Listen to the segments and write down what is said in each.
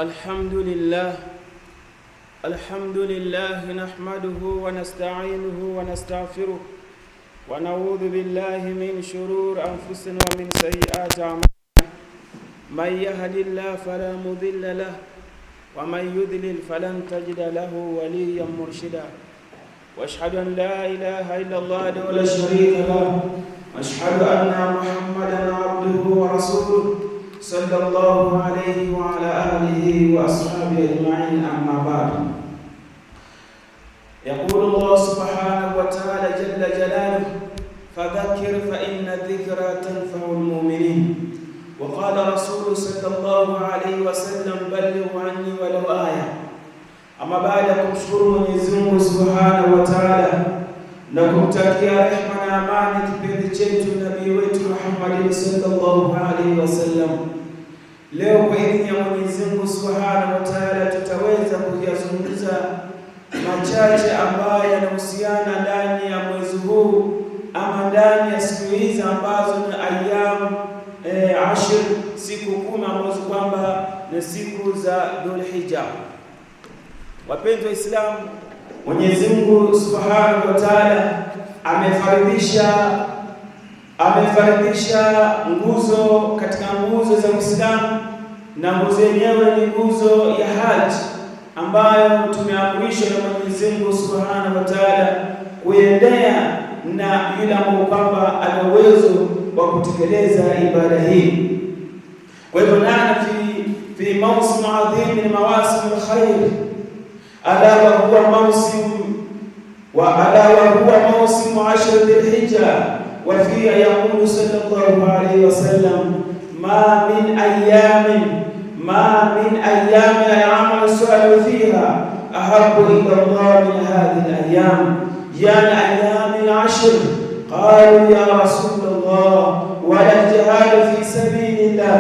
الحمد لله نحمده ونستعينه ونستغفره ونعوذ بالله من شرور أنفسنا ومن سيئات أعمالنا. من يهد الله فلا مضل له ومن يضلل فلن تجد له وليا مرشدا. واشهد أن لا إله إلا الله ولا شريك له واشهد أن محمدا عبده ورسوله صلى الله عليه وعلى آله وأصحابه أجمعين. أما بعد، يقول الله سبحانه وتعالى جل جلاله: فذكر فإن الذكرى تنفع المؤمنين. وقال رسول صلى الله عليه وسلم: بلغوا عني ولو آية. Ama baada ya kumshukuru Mwenyezi Mungu Subhanahu wa Ta'ala na kumtakia rehema na amani kipenzi chetu nabii wetu Muhammad sallallahu alaihi wasallam, leo kwa idhini ya Mwenyezi Mungu Subhanahu wa Ta'ala tutaweza kuyazungumza machache ambayo yanahusiana ndani ya mwezi huu ama ndani ya siku hizi ambazo ni ayyam ashir, siku 10 ambazo kwamba ni siku za Dhulhijja. Wapenzi wa Islam, Mwenyezi Mungu Subhanahu wa Ta'ala amefaradhisha nguzo katika nguzo za Uislamu, na nguzo yenyewe ni nguzo ya haji ambayo tumeamrishwa na Mwenyezi Mungu Subhanahu wa Ta'ala kuendea na yule ambaye kwamba ana uwezo wa kutekeleza ibada hii. Kwa hivyo nana fi mawsim adhim min mawasim alkhair ala wa huwa mawsim ashr dhulhijja wa fiha yaqulu sallallahu alayhi wasallam: ma min ayamin al-amal as-salih fiha ahabbu ila Allah min hadhihi al-ayyam, yani ayyam al-ashr. qalu ya Rasulullah wala al-jihad fi sabilillah.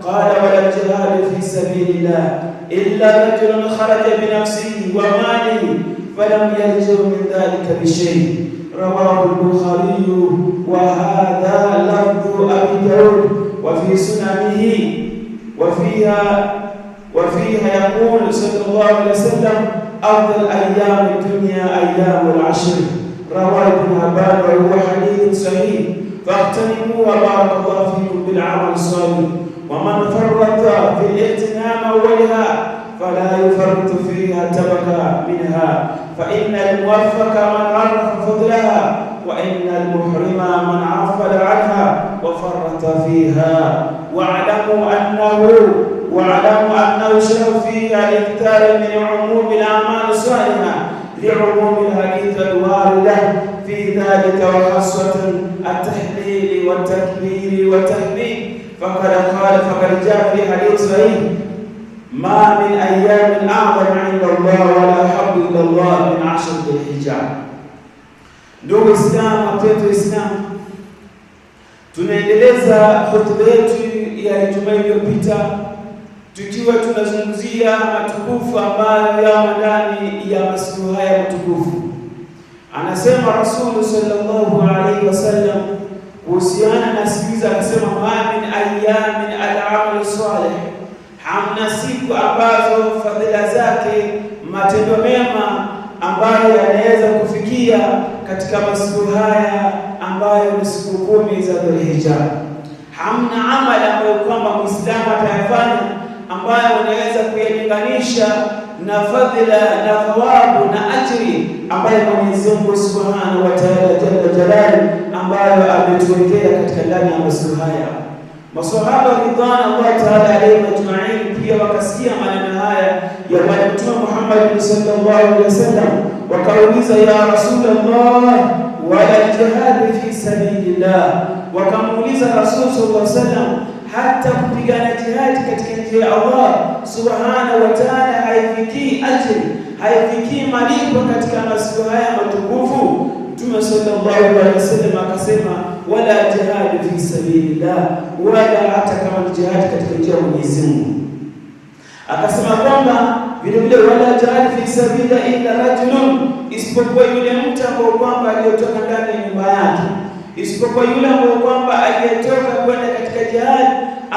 qala wala al-jihad fi sabilillah illa rajulun kharaja bi nafsihi wa malihi falam yarji' min dhalika bi shay'. rawahu al-Bukhari wa hadha lafdhu Abi Dawud wa fi sunanihi وفيها يقول صلى الله عليه وسلم: أفضل أيام الدنيا أيام العشر. رواه ابن حبان وهو حديث صحيح. فاغتنموا وبارك الله فيكم بالعمل الصالح. ومن فرط في الاغتنام أولها فلا يفرط فيها تبكى منها، فإن الموفق من عرف فضلها وإن المحرم من عفل عنها وفرط فيها. واعلموا أنه شرف فيها الإكثار من عموم الأعمال الصالحة لعموم الحديث الواردة في ذلك، وخاصة التحليل والتكبير والتحميد. فقد جاء في حديث صحيح: ما من أيام أعظم عند الله ولا أحب إلى الله من 10 dhulhijja. Ndugu Islam, wapenzi Islam, tunaendeleza hotuba yetu ya Ijumaa iliyopita tukiwa tunazungumzia matukufu ambayo yamo ndani ya masiku haya matukufu. Anasema Rasul sallallahu alaihi wasallam kuhusiana na siku hizi, anasema: ma min ayamin al-amal salih, hamna siku ambazo fadhila zake matendo mema ambayo yanaweza kufikia katika masiku haya ambayo ni siku 10 za Dhulhijja. Hamna amali ambayo kwamba Muislamu atayafanya ambayo unaweza kuyalinganisha na fadhila na thawabu na ajri ambayo Mwenyezi Mungu Subhanahu wa Ta'ala jalla jalaluhu ambayo ametuwekea katika ndani ya masiku haya. Maswahaba ridwanullah ta'ala alayhim ajma'in pia wakasikia maneno haya ya Bwana Mtume Muhammad sallallahu alaihi wasallam, wakauliza: ya Rasulullah wala jihad fi sabilillah. Wakamuuliza Rasul sallallahu alaihi wasallam, hata kupigana jihad katika njia ya Allah Subhanahu wa Ta'ala haifikii ajri, haifikii malipo katika masiku haya matukufu? Mtume sallallahu alaihi wasallam akasema: wala jihad fi sabilillah, wala hata kama jihad katika njia ya Mwenyezi Mungu. Akasema kwamba vile vile wala jihad fi sabilillah illa rajulun, isipokuwa yule mtu ambaye kwamba aliyotoka ndani ya nyumba yake, isipokuwa yule ambaye kwamba aliyetoka kwenda katika jihad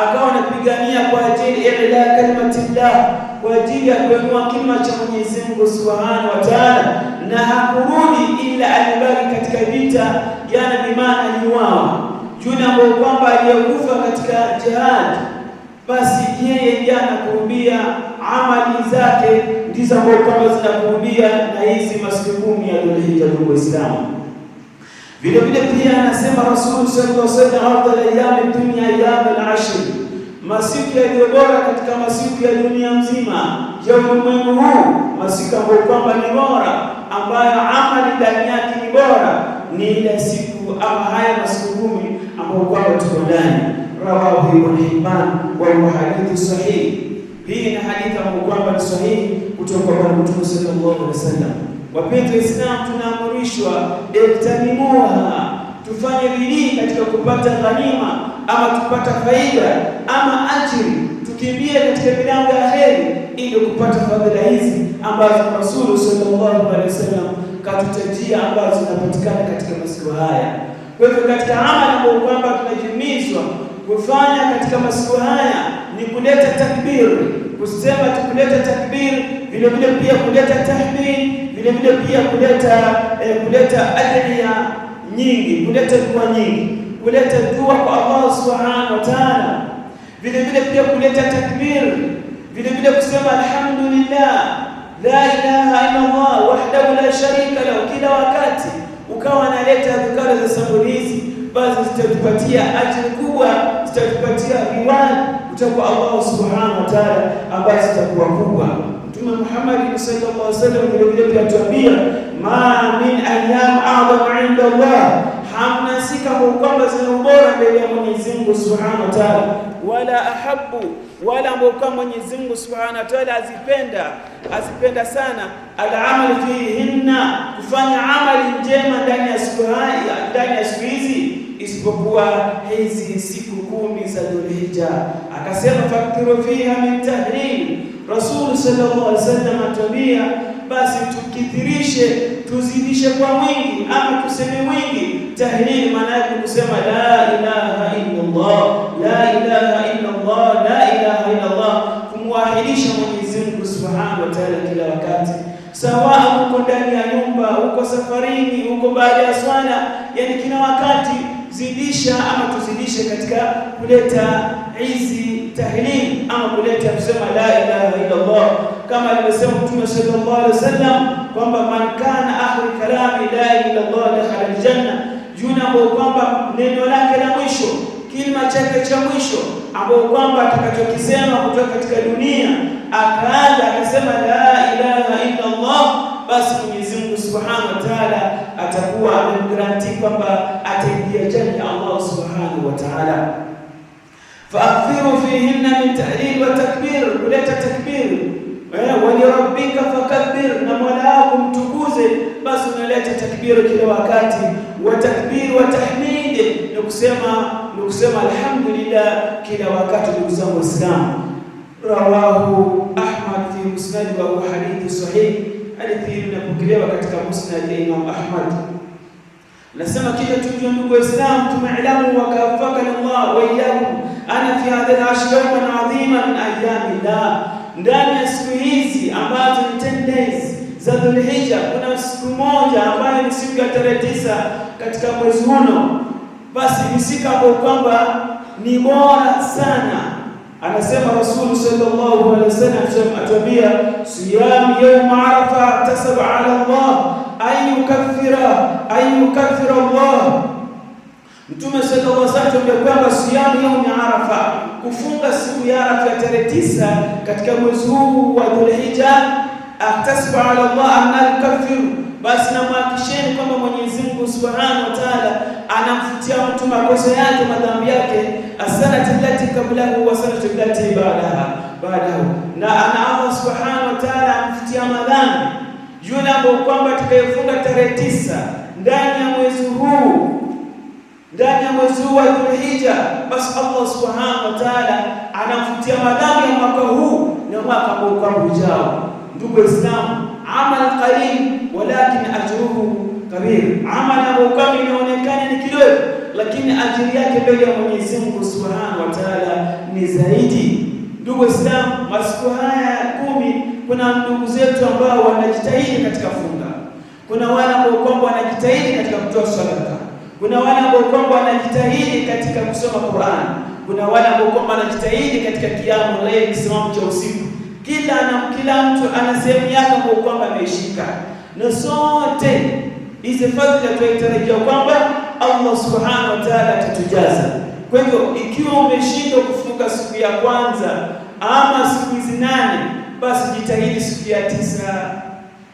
akawa anapigania kwa ajili ya kalimatillah, kwa ajili ya kuinua kilima cha Mwenyezi Mungu Subhanahu wa Ta'ala, na hakurudi ila alibaki katika vita, yani bimaana aliuawa. Yule ambaye kwamba aliyekufa katika jihad, basi yeye ndiye anakurudia amali zake ndizo ambazo kwamba zinakurudia na hizi masiku 10 ya Dhulhijja. Ndugu Waislamu, vile vile pia anasema Rasul sallallahu alaihi wasallam, afdal ayyam dunya ayyam al-ashr, masiku yaliyo bora katika masiku ya dunia mzima ya ulimwengu huu, masiku ambayo kwamba ni bora, ambayo amali ndani yake ni bora, ni ile siku ama haya masiku 10 ambayo kwamba tuko ndani. Rawahu Ibn Hibban wa hadithu sahih. Hii ni hadithi ambayo kwamba ni sahihi kutoka kwa Mtume sallallahu alaihi wasallam. Wapenzi Waislamu, tunaamrishwa iktanimuha, tufanye bidii katika kupata ghanima ama kupata faida ama ajiri, tukimbie katika milango ya kheri ili kupata fadhila hizi ambazo Rasul sallallahu alaihi wasallam katutajia ambazo zinapatikana katika masiku haya. Kwa hivyo katika amali ambayo kwamba tunajimizwa kufanya katika masiku haya ni kuleta takbir, kusema tukuleta takbir, vile vile pia kuleta tahmid, vile vile pia kuleta adhiya nyingi, kuleta dua nyingi, kuleta dua kwa Allah Subhanahu wa Ta'ala, vile vile pia kuleta takbir, vile vile kusema alhamdulillah la ilaha illa Allah wahdahu la sharika lahu, kila wakati ukawa analeta dhikra za sabulizi, basi zitatupatia ajira kubwa, zitatupatia riwaya kutoka Allah Subhanahu wa Ta'ala ambazo zitakuwa kubwa. Mtume Muhammad sallallahu alaihi wasallam vile vile pia atuambia, ma min ayyam a'zam 'inda Allah, hamna siku ambayo kwamba zina ubora mbele ya Mwenyezi Mungu Subhanahu wa Ta'ala, wala ahabbu, wala ambayo kwamba Mwenyezi Mungu Subhanahu wa Ta'ala azipenda sana, al-amal fihinna, kufanya amali njema ndani ya siku hizi, isipokuwa hizi siku 10 za Dhulhijja. Akasema faktiru fiha min tahlil. Rasul sallallahu alaihi wasallam atuambia, basi tukithirishe, tuzidishe kwa wingi ama tuseme wingi. Tahlil maana yake kusema la ilaha illa Allah, la ilaha illa Allah, la ilaha illa Allah, kumwahilisha Mwenyezi Mungu Subhanahu wa Ta'ala kila wakati, sawa uko ndani ya nyumba, uko safarini, uko baada ya swala, yani kila wakati zidisha ama tuzidishe katika kuleta hizi tahlil ama kuleta kusema la ilaha illa Allah, kama alivyosema Mtume sallallahu alaihi wasallam kwamba man kana akhiru kalami la ilaha illa Allah dakhala aljanna, juna ambao kwamba neno lake la mwisho, kilima chake cha mwisho ambao kwamba atakachokisema kutoka katika dunia akaanza akasema la ilaha illa Allah, basi Mwenyezi Mungu Subhanahu wa Ta'ala atakuwa amemgaranti kwamba ataingia janna ya Allah Subhanahu wa Ta'ala. Fa'kthiru fihinna min tahlil wa takbir, kuleta takbir, wa li rabbika fakabbir, na Mola wako mtukuze, basi unaleta takbir kila wakati, wa takbir wa tahmid, na kusema alhamdulillah kila wakati. Ndugu zangu Waislamu, rawahu Ahmad fi musnad wa hadith sahih, hadithi inapokelewa katika musnad ya Imam Ahmad. Nasema kisha tujue ndugu Waislamu, tumeelamu wakafakana Allah wa iyyakum ana fi hadha al-ashr yawman 'azima min ayyamillah, ndani ya siku hizi ambazo ni 10 days za Dhulhijja kuna siku moja ambayo ni siku ya tarehe 9 katika mwezi huno, basi ni siku ambayo kwamba ni bora sana. Anasema Rasul sallallahu alaihi wasallam atuambia, siyam yawm Arafa tasab ala Allah ay yukaffira Allah. Mtume sallallahu alaihi wasallam atuambia kwamba siyam yawm Arafa, kufunga siku ya Arafa ya tarehe 9 katika mwezi huu wa Dhulhijja, tasab ala Allah an yukaffiru, basi namhakikisheni kwamba Mwenyezi Mungu Subhanahu wa Ta'ala anamfutia mtu makosa yake, madhambi yake, as-sanati allati qablahu wa sanati allati ba'dahu, na ana Allah Subhanahu wa Ta'ala amfutia madhambi yule ambaye kwamba atakayefunga tarehe 9 ndani ya mwezi huu wa Dhulhijja, basi Allah Subhanahu wa Ta'ala anamfutia madhambi ya mwaka huu na mwaka ambao kwamba ujao. Ndugu Waislamu, amal qalil walakin ajruhu kabir, amali ambayo kama inaonekana ni kidogo lakini ajili yake mbele ya Mwenyezi Mungu Subhanahu wa Ta'ala ni zaidi. Ndugu Waislamu, masiku haya 10 kuna ndugu zetu ambao wanajitahidi katika funga, kuna wale ambao kwamba wanajitahidi katika kutoa sadaka, kuna wale ambao kwamba wanajitahidi katika kusoma Qur'an, kuna wale ambao kwamba wanajitahidi katika kiamu layl, kisimamo cha usiku. Kila mtu ana sehemu yake ambayo kwamba ameishika, na sote hizi fadhila tunatarajia kwamba Allah Subhanahu wa Ta'ala atatujaza. Kwa hivyo ikiwa umeshindwa kufunga siku ya kwanza ama siku hizi 8, basi jitahidi siku ya 9,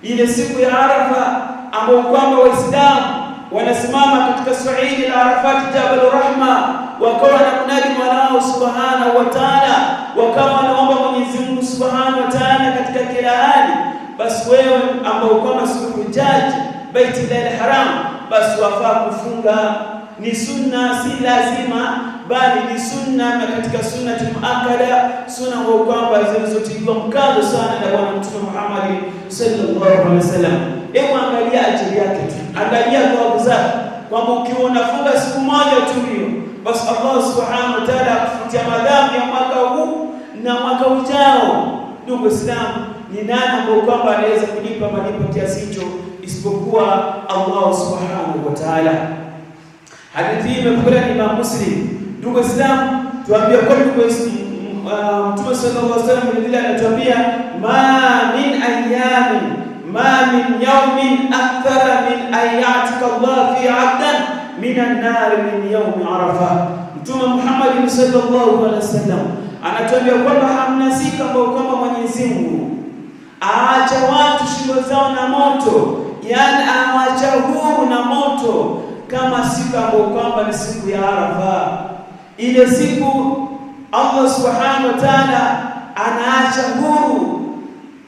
ile siku ya Arafa ambayo kwamba Waislamu wanasimama katika Saidi al-Arafat Jabal Rahma, wakawa wanamnadi Mola Subhanahu wa Ta'ala, wakawa wanaomba Mwenyezi Mungu Subhanahu wa Ta'ala katika kila hali. Basi wewe ambao kwamba siku hujaji Baitullahil Haram, basi wafaa kufunga. Ni sunna, si lazima, bali ni sunna, na katika sunnatul muakkada, sunna kwa kwamba zilizotiliwa mkazo sana na Bwana Mtume Muhammad sallallahu alaihi wasallam. Hebu angalia ajili yake tu, angalia thawabu zake, kwamba ukiwa unafunga siku moja tu hiyo, basi Allah Subhanahu wa Ta'ala akufutia madhambi ya mwaka huu na mwaka ujao. Ndugu Islam, ni nani ambao kwamba anaweza kulipa malipo kiasi hicho isipokuwa Allah Subhanahu wa Ta'ala? Hadithi hii imepokelewa na Imam Muslim. Ndugu Islam, tuambie kwa Mtume sallallahu alaihi wasallam vile anatuambia, ma min yawmin akthara min ayatika Allah fi 'abdan min an-nar min yawm Arafah. Mtume Muhammad sallallahu alaihi wasallam anatuambia kwamba hamna siku ambayo kwamba Mwenyezi Mungu aacha watu shingo zao na moto, yani aacha huru na moto, kama siku ambayo kwamba ni siku ya Arafa. Ile siku Allah Subhanahu wa Ta'ala anaacha huru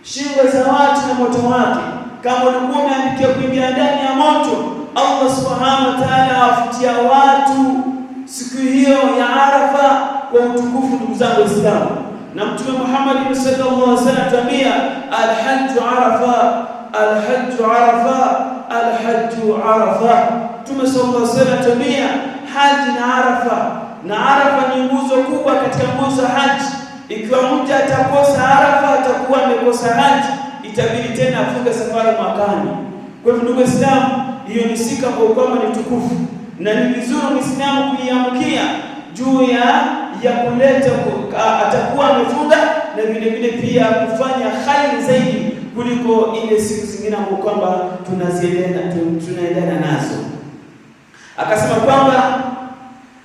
shingo za watu na moto wake. Kama ulikuwa umeandikia kuingia ndani ya moto, Allah Subhanahu wa Ta'ala awafutia watu siku hiyo ya Arafa kwa utukufu. Ndugu zangu Waislamu, na Mtume Muhammad sallallahu alaihi wasallam tuambia, al-hajju Arafa, al-hajju Arafa, al-hajju Arafa. Mtume sallallahu alaihi wasallam tuambia haji na Arafa, na Arafa ni nguzo kubwa katika nguzo za haji. Ikiwa mtu atakosa Arafa, atakuwa amekosa haji, itabidi tena afunge safari mwakani. Kwa hivyo ndugu Waislamu, hiyo ni siku ambayo kwamba ni tukufu, na ni vizuri Muislamu kuiamkia juu ya kuleta atakuwa amefunga, na vile vile pia kufanya khairi zaidi kuliko ile siku zingine ambazo kwamba tunaendana nazo.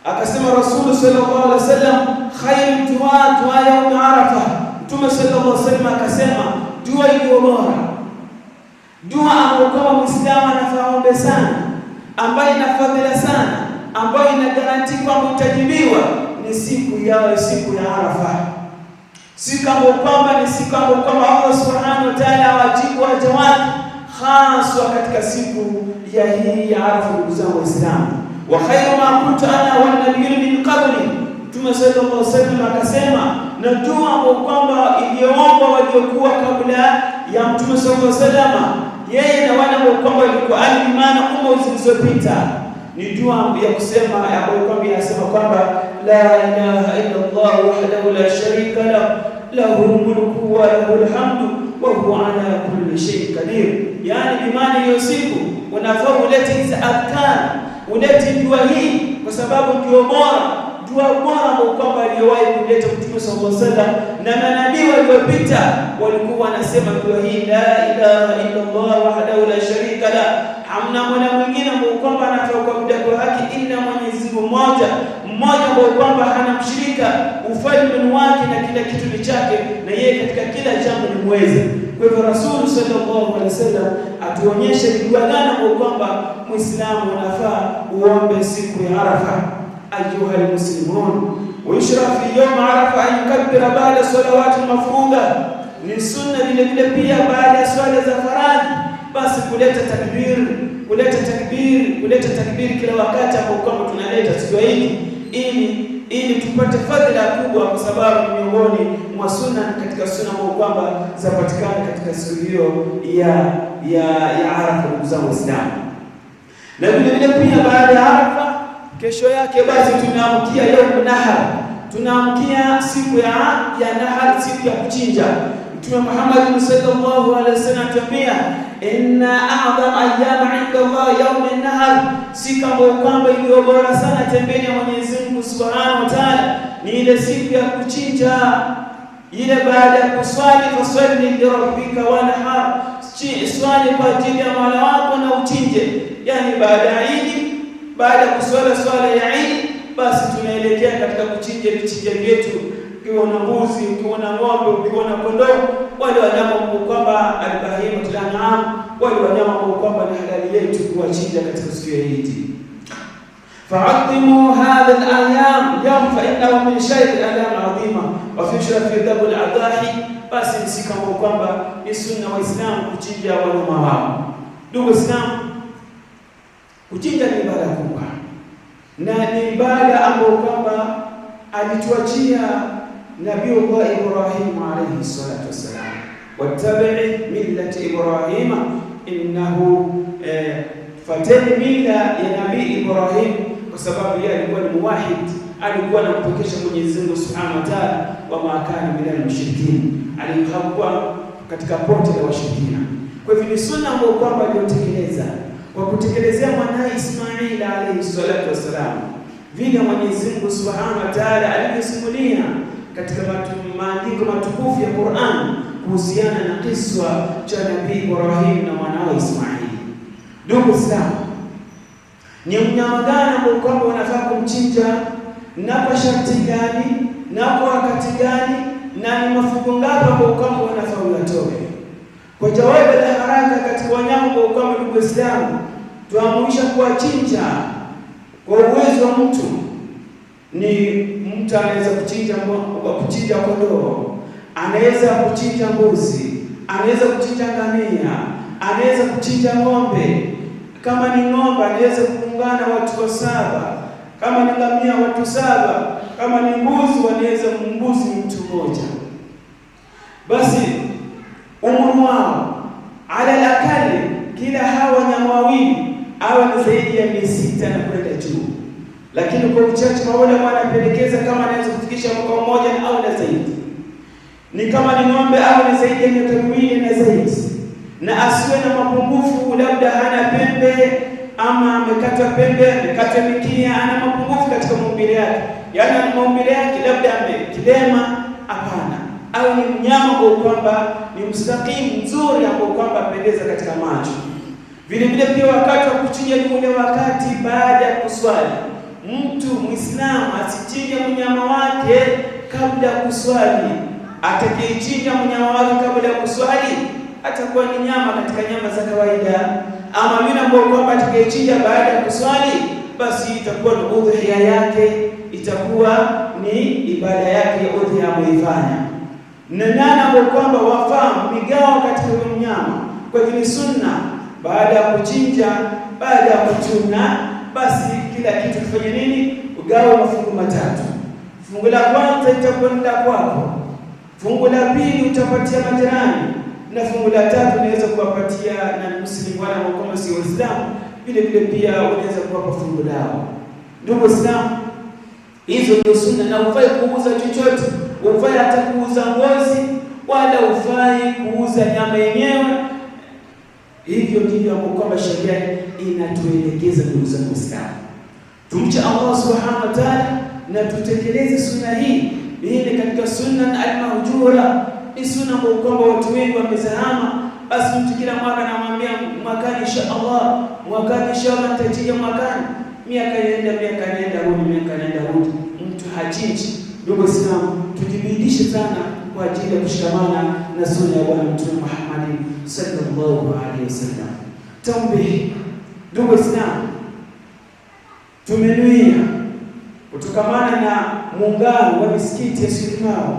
Akasema Rasul sallallahu alaihi wasallam, khairu dua yaum Arafa. Mtume sallallahu alaihi wasallam akasema dua iliyo bora, dua ambayo kama Muislamu anafaombe sana, ambayo ina fadhila sana, ambayo ina garanti kwamba utajibiwa, ni siku ya Arafa. Siku ambayo kwamba ni siku ambayo kwamba Allah Subhanahu wa Ta'ala awajibu waja wake, haswa katika siku ya hii ya Arafa. Ndugu zangu Waislamu, wa khairu ma kuntu ana wan nabiyyu min qabli. Mtume sallallahu alaihi wasallam akasema, na dua ambayo kwamba iliyoomba waliokuwa kabla ya Mtume sallallahu alaihi wasallam, yeye na wale ambao kwamba walikuwa alimana umma zilizopita, ni dua ya kusema ambayo kwamba inasema kwamba la ilaha illa Allah wahdahu la sharika lahu mulku wa lahu alhamdu wa huwa ala kulli shay'in qadir. Yani imani hiyo siku unafaa ulete hizi adhkar, ulete dua hii, kwa sababu ndio dua bora ambayo kwamba aliyowahi kuleta Mtume sallallahu alaihi wasallam, na manabii waliopita walikuwa wanasema dua hii, la ilaha illa Allah wahdahu la sharika la, hamna mwana mwingine ambaye kwamba anafaa kuabudiwa kwa haki ila Mwenyezi Mungu mmoja ambaye kwamba hana mshirika, ufalme wake na kila kitu ni chake, na yeye katika kila jambo ni mweza. Kwa hivyo Rasul sallallahu alaihi wasallam atuonyeshe dua gani ambayo kwamba Muislamu anafaa uombe siku ya Arafa. Ayuha almuslimun, wa yushra fi yawm Arafa an yukabbira ba'da salawati mafruḍa. Ni sunna vile vile pia baada ya swala za faradhi, basi kuleta takbir kila wakati ambapo kwamba tunaleta siku hii, ili tupate fadhila kubwa, kwa sababu ni miongoni mwa sunna katika sunna ambazo kwamba zapatikana katika siku hiyo ya Arafa. Ndugu zangu Waislamu, na vile vile pia baada ya Arafa kesho yake basi tunaamkia yaumu nahar, tunaamkia siku ya nahar, siku ya kuchinja. Mtume Muhammad sallallahu alaihi wasallam atuambia, inna a'zama ayyama 'inda Allah yawm an-nahar, siku ambayo kwamba iliyo bora sana tembeni ya Mwenyezi Mungu Subhanahu wa Ta'ala ni ile siku ya kuchinja. Ile baada ya kuswali, faswali li rabbika wanhar, swali kwa ajili ya Mola wako na uchinje. Yani baada ya Eid, baada ya kuswali swala ya Eid, basi tunaelekea katika kuchinja vichinja vyetu. Ukiwa na mbuzi, ukiwa na ng'ombe, ukiwa na kondoo, wale wanyama ambao kwamba al-bahimatul an'am, wale wanyama ambao kwamba ni halali yetu kuwachinja katika siku ya Eid. Fa'adhimu hadha al-ayyam yawm fa innahu min shay'in al-ayyam 'azima wa fi sharafi dhabu al-adahi, basi ni siku ambayo kwamba ni sunna Waislamu kuchinja wanyama wao. Ndugu Waislamu, kuchinja ni ibada kubwa na ni ibada ambayo kwamba alituachia Nabiullah Ibrahim alayhi salatu wassalam, wattabi' millati Ibrahima innahu fatani mila ya Nabii Ibrahim, kwa sababu yeye alikuwa ni muwahid, alikuwa anampokesha Mwenyezi Mungu Subhanahu wa Ta'ala, wa ma kana minal mushrikin, alikuwa katika pote la washirikina. Kwa hivyo ni sunna ambayo kwamba aliotekeleza kwa kutekelezea mwanae Ismail alayhi salatu wassalam, vile Mwenyezi Mungu Subhanahu wa Ta'ala alivyosimulia katika maandiko matukufu ya Qur'an kuhusiana na kiswa cha Nabii Ibrahim na mwanae Ismail. Ndugu Islam, ni mnyama gani ambao kwamba unafaa kumchinja, na kwa sharti gani, na kwa wakati gani, na ni mafungo ngapi ambao kwamba unafaa uyatoe? Kwa jawabu la haraka katika wanyama ambao kwamba, ndugu Islam, tuamrisha kuwachinja kwa uwezo wa mtu. Ni mtu anaweza kuchinja kondoo, anaweza kuchinja mbuzi, anaweza kuchinja ngamia, anaweza kuchinja ng'ombe. Kama ni ng'ombe anaweza kuungana watu 7, kama ni ngamia watu 7, kama ni mbuzi wanaweza mbuzi mtu mmoja. Basi umri wao ala al-akali, kila hawa wanyama wawili awe ni zaidi ya 600 na kwenda juu, lakini kwa uchache maulama wanapendekeza kama anaweza kufikisha mwaka mmoja au na zaidi. Ni kama ni ng'ombe au ni zaidi ya miaka 2 na zaidi, na asiwe na mapungufu, labda hana pembe ama amekata pembe, amekata mikia, ana mapungufu katika maumbile yake, yaani maumbile yake labda amekilema, hapana. Au ni mnyama kwa kwamba ni mstakimu mzuri ambao kwamba apendeza katika macho. Vile vile pia wakati wa kuchinja ni ule wakati baada ya kuswali. Mtu Muislamu asichinje mnyama wake kabla ya kuswali. Atakayechinja mnyama wake kabla ya kuswali atakuwa ni nyama katika nyama za kawaida, ama yule ambao kwamba atakayechinja baada ya kuswali, basi itakuwa ni udhiya yake, itakuwa ni ibada yake ya udhiya ameifanya. Na nani ambao kwamba wafahamu migao katika huyo mnyama. Kwa hivyo ni sunna baada ya kuchinja, baada ya kuchuna, basi kila kitu kifanye nini? Ugawa mafungu matatu. Fungu la kwanza itakwenda kwako, fungu la pili utapatia majirani, na fungu la tatu unaweza kuwapatia na Muslimu wala kama si Waislamu, vile vile pia unaweza kuwapa fungu lao. Ndugu Waislamu, hizo ndio sunna, na ufai kuuza chochote, ufai hata kuuza ngozi, wala ufai kuuza nyama yenyewe. Hivyo ndivyo kwamba sheria inatuelekeza. Ndugu zangu Waislamu, tumche Allah Subhanahu wa Ta'ala na tutekeleze sunna hii. Ile katika sunna al-mahjura ni sunna ambayo kwamba watu wengi wamezahama. Basi mtu kila mwaka anamwambia mwakani inshallah, mwakani inshallah nitajia mwakani, miaka inaenda rudi, mtu hachinji. Ndugu Waislamu, tujibidishe sana kwa ajili ya kushikamana na sunna ya Bwana Mtume Muhammad sallallahu alaihi wasallam. Tambihi, ndugu Waislamu, tumenuia kutokamana na muungano wa misikiti ya Syokimau,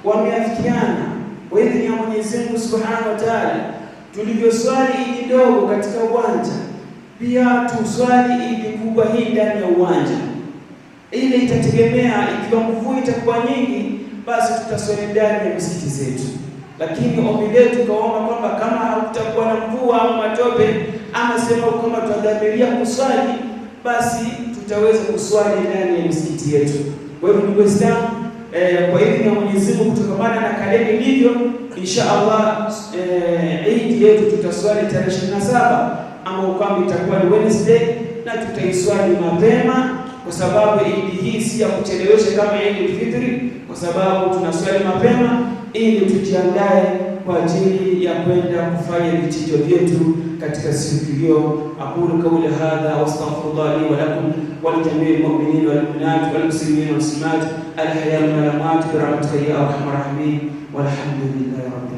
wameafikiana kwa idhini ya Mwenyezi Mungu Subhanahu wa Ta'ala, tulivyoswali Idi ndogo katika uwanja, pia tuswali Idi kubwa hii ndani ya uwanja. Ile itategemea, ikiwa mvua itakuwa nyingi, basi tutaswali ndani ya misikiti zetu. Lakini ombi letu kaomba kwamba kama hakutakuwa na mvua au matope, ama sema kama tutadhamiria kuswali, basi tutaweza kuswali ndani ya misikiti yetu. Kwa hivyo ndugu Waislamu, kwa idhini ya Mwenyezi Mungu, kutokamana na kalenda ilivyo, insha Allah Eid yetu tutaswali tarehe 27 ama kwamba itakuwa ni Wednesday, na tutaiswali mapema kwa sababu Eid hii si ya kuchelewesha kama Eid al-Fitr, kwa sababu tunaswali mapema ili tujiandae kwa ajili ya kwenda kufanya vichinjo vyetu katika siku hiyo. Aqulu qawli hadha wa astaghfirullah li wa lakum wa li jami'il mu'minin wal mu'minat wal muslimin wal muslimat al ahya wal amwat bi rahmatika ya arhamar rahimin walhamdulillahi rabbil alamin.